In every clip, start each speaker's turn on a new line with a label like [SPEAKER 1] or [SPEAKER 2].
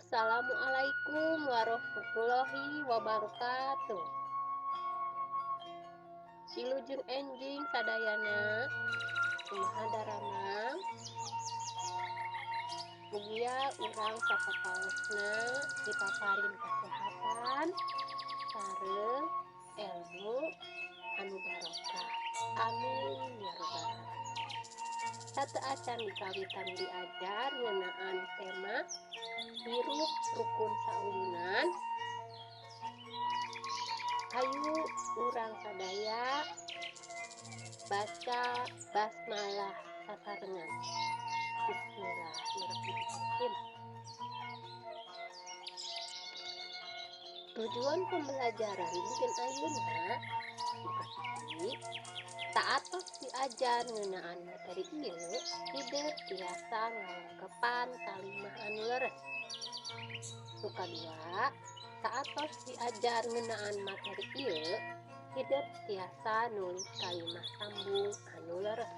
[SPEAKER 1] Assalamualaikum warahmatullahi wabarakatuh. Wilujeng enjing sadayana kumaha daramang mugia urang sapapaosna dipaparin kasehatan sareng ilmu anu barokah. Amin ya rabbal alamin. Sateuacan dikawitan diajar ngeunaan tema hirup rukun sauyunan. Hayu urang sadaya baca basmalah sasarengan. Bismillahirrahmanirrahim. Tujuan pembelajaran dinten ayeuna dipasti taatos diajar ngeunaan materi ieu hideuk tiasa ngalengkepan kalimah anu leres. Nu kadua, saatos diajar ngeunaan materi ieu hideuk tiasa nulis kalimah sambung anu leres.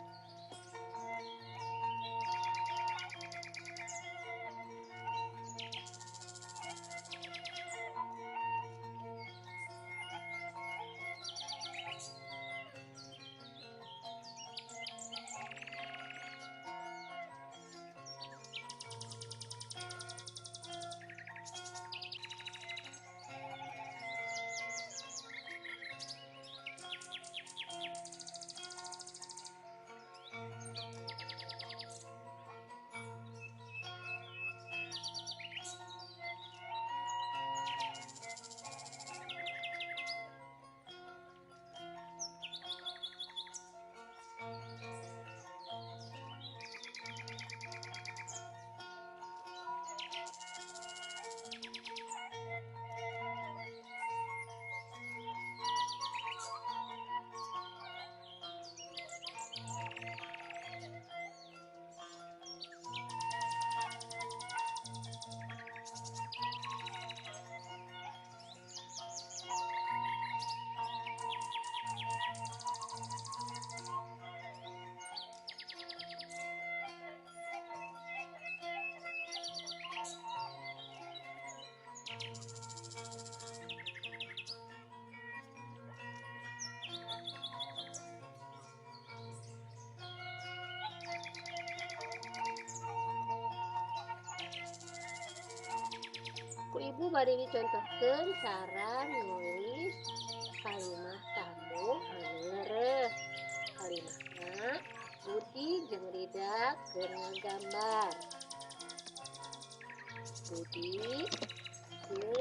[SPEAKER 1] Ku ibu bari dicontohkeun cara nulis kalimah sambung anu leres. Kalimahna Budi jeung Rida keur ngagambar. Budi jeung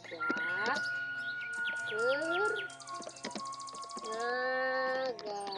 [SPEAKER 1] Rida keur ngagambar.